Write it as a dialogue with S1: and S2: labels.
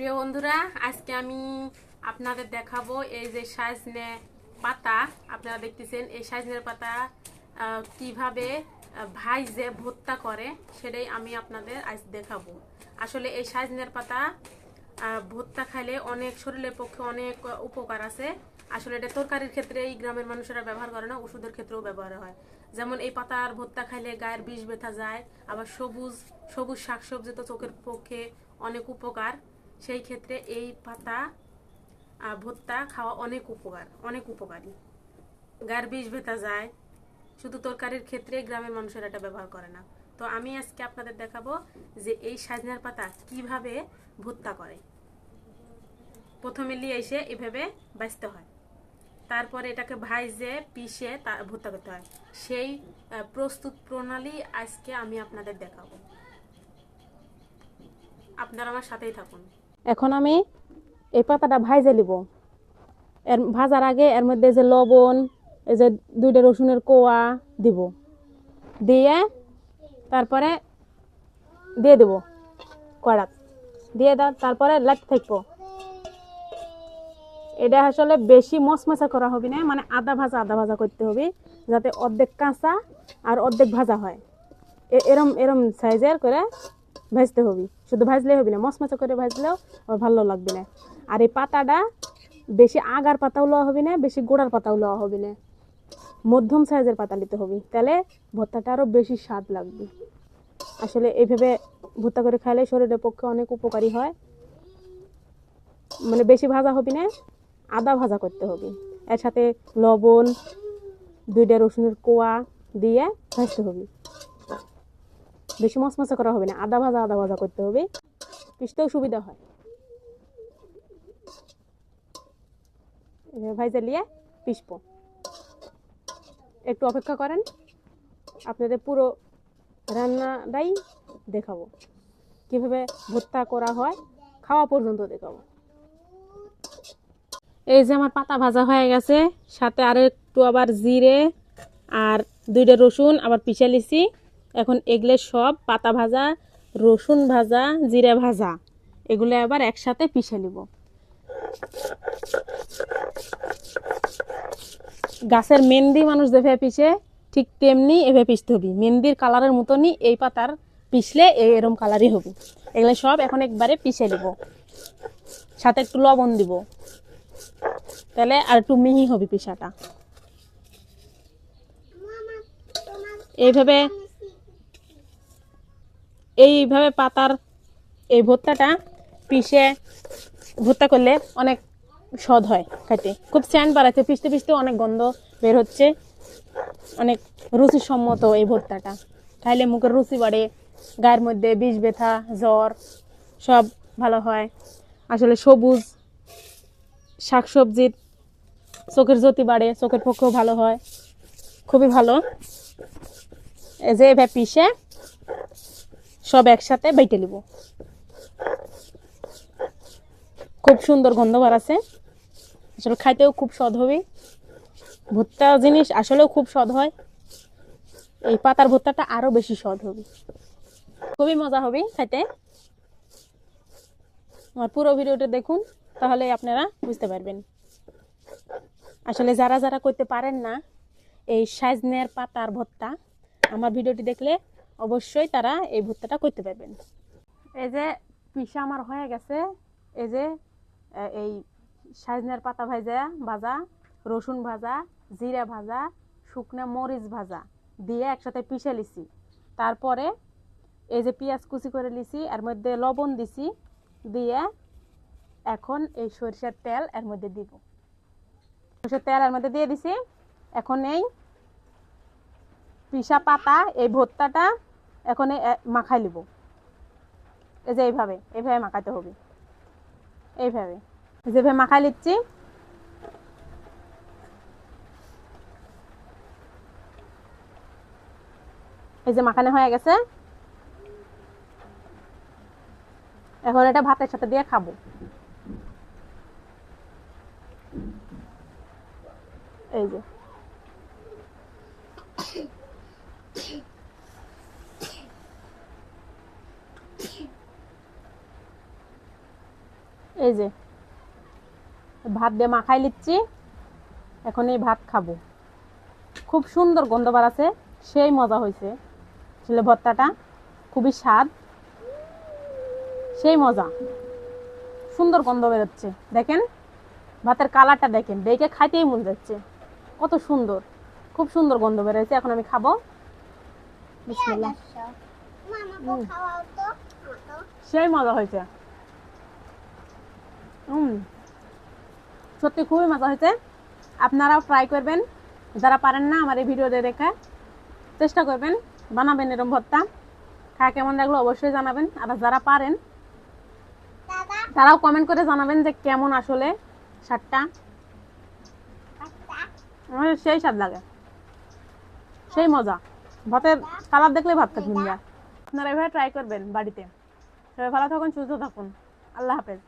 S1: প্রিয় বন্ধুরা, আজকে আমি আপনাদের দেখাবো এই যে সজনে পাতা আপনারা দেখতেছেন। এই সজনের পাতা কিভাবে ভাইজে ভর্তা করে সেটাই আমি আপনাদের আজ দেখাবো। আসলে এই সজনের পাতা ভর্তা খাইলে অনেক শরীরের পক্ষে অনেক উপকার আছে। আসলে এটা তরকারির ক্ষেত্রে এই গ্রামের মানুষেরা ব্যবহার করে না, ওষুধের ক্ষেত্রেও ব্যবহার হয়। যেমন এই পাতার ভর্তা খাইলে গায়ের বিষ ব্যথা যায়। আবার সবুজ সবুজ শাকসবজি তো চোখের পক্ষে অনেক উপকার। সেই ক্ষেত্রে এই পাতা ভর্তা খাওয়া অনেক উপকারী। গায়ের বিষ ব্যথা যায়। শুধু তরকারির ক্ষেত্রে গ্রামের মানুষেরা এটা ব্যবহার করে না। তো আমি আজকে আপনাদের দেখাবো যে এই সজনের পাতা কিভাবে ভর্তা করে। প্রথমে নিয়ে এসে এভাবে বাছতে হয়, তারপরে এটাকে ভাইজে পিষে ভর্তা করতে হয়। সেই প্রস্তুত প্রণালী আজকে আমি আপনাদের দেখাবো। আপনারা আমার সাথেই থাকুন। এখন আমি এই পাতাটা ভাইজে নিব। এর ভাজার আগে এর মধ্যে যে লবণ, এই যে 2টা রসুনের কোয়া দিব, দিয়ে তারপরে দিয়ে দেব কড়াত দিয়ে দাও। তারপরে লাট থাকবো। এটা আসলে বেশি মশমশা করা হবে না, মানে আদা ভাজা করতে হবে, যাতে অর্ধেক কাঁচা আর অর্ধেক ভাজা হয়। এরম এরম সাইজের করে ভাজতে হবে। শুধু ভাজলে হবে না, মশমশা করে ভাজলেও ভালো লাগবে না। আর এই পাতাটা বেশি আগার পাতাও লওয়া হবে না, বেশি গোড়ার পাতাও লওয়া হবে না, মধ্যম সাইজের পাতা নিতে হবে। তাহলে ভর্তাটা আরও বেশি স্বাদ লাগবে। আসলে এইভাবে ভর্তা করে খাইলে শরীরের পক্ষে অনেক উপকারী হয়। মানে বেশি ভাজা হবে না, আদা ভাজা করতে হবে। এর সাথে লবণ, 2টা রসুনের কোয়া দিয়ে ভাজতে হবে। বেশি মশমশা করা হবে না, আদা ভাজা করতে হবে, পিষতেও সুবিধা হয়। ভাজা নিয়ে পিষবো। একটু অপেক্ষা করেন, আপনাদের পুরো রান্নাটাই দেখাবো, কিভাবে ভর্তা করা হয় খাওয়া পর্যন্ত দেখাবো। এই যে আমার পাতা ভাজা হয়ে গেছে, সাথে আরো একটু আবার জিরে আর 2টা রসুন আবার পিষে লিছি। এখন এগুলো সব পাতা ভাজা, রসুন ভাজা, জিরে ভাজা, এগুলো আবার একসাথে পিষে নিব। গাছের মেহেন্দি মানুষ যেভাবে পিষে, ঠিক তেমনি এভাবে পিষতে হবে। মেহেন্দির কালারের মতনই এই পাতার পিষলে এরকম কালারই হবে। এগুলো সব এখন একবারে পিষে নিব, সাথে একটু লবণ দিব, তাহলে আর একটু মিহি হবে পিষাটা। এইভাবে পাতার এই ভর্তাটা পিষে ভর্তা করলে অনেক স্বাদ হয় খাইতে। খুব স্যান্ড বাড়াচ্ছে, পিষতে পিষতে অনেক গন্ধ বের হচ্ছে। অনেক রুচিসম্মত এই ভর্তাটা খাইলে মুখের রুচি বাড়ে, গায়ের মধ্যে বিষ ব্যথা, জ্বর সব ভালো হয়। আসলে সবুজ শাকসবজির চোখের জ্যোতি বাড়ে, চোখের পক্ষেও ভালো হয়, খুবই ভালো। এই যে এভাবে পিষে সব একসাথে বেটে নিব। খুব সুন্দর গন্ধ বাড়াচ্ছে, আসলে খাইতেও খুব স্বাদ হবে। ভর্তা জিনিস আসলেও খুব স্বাদ হয়। এই পাতার ভর্তাটা আরো বেশি স্বাদ হবে, খুবই মজা হবে খাইতে। আমার পুরো ভিডিওটা দেখুন, তাহলে আপনারা বুঝতে পারবেন। আসলে যারা যারা করতে পারেন না এই সজনের পাতার ভর্তা, আমার ভিডিওটি দেখলে অবশ্যই তারা এই ভর্তাটা করতে পারবেন। এই যে পিষা আমার হয়ে গেছে। এই যে এই সজনের পাতা ভাজা, রসুন ভাজা, জিরা ভাজা, শুকনো মরিচ ভাজা দিয়ে একসাথে পিষে লিছি। তারপরে এই যে পেঁয়াজ কুচি করে লিছি, এর মধ্যে লবণ দিছি, দিয়ে এখন এই সরিষার তেল এর মধ্যে দিব। সরিষার তেল এর মধ্যে দিয়ে দিছি। এখন এই পিষা পাতা এই ভর্তাটা এখন মাখাই লিব। এই যে এইভাবে মাখাতে হবে, এইভাবে যেভাবে মাখাই লিচ্ছি। এই যে মাখানো হয়ে গেছে, এখন এটা ভাতের সাথে দিয়ে খাবো। এই যে এই যে ভাত দিয়ে মাখাই নিচ্ছি, এখন এই ভাত খাবো। খুব সুন্দর গন্ধ বাড়াচ্ছে, সেই মজা হয়েছে। ছিলে ভর্তাটা খুবই স্বাদ, সেই মজা, সুন্দর গন্ধ বেরোচ্ছে। দেখেন ভাতের কালারটা দেখেন, দেখে খাইতেই মন যাচ্ছে, কত সুন্দর, খুব সুন্দর গন্ধ বেরোচ্ছে। এখন আমি খাবো। বিসমিল্লাহ। সেই মজা হয়েছে। সত্যি খুবই মজা হয়েছে। আপনারাও ট্রাই করবেন, যারা পারেন না আমার এই ভিডিওতে দেখে চেষ্টা করবেন, বানাবেন এরকম ভর্তা। খায় কেমন লাগলো অবশ্যই জানাবেন। আর যারা পারেন তারাও কমেন্ট করে জানাবেন যে কেমন আসলে স্বাদটা। আমার সেই স্বাদ লাগে, সেই মজা। ভাতের কালার দেখলে ভাত খেতে মন যায়। আপনারা এভাবে ট্রাই করবেন বাড়িতে। সবাই ভালো থাকুন, সুস্থ থাকুন। আল্লাহ হাফেজ।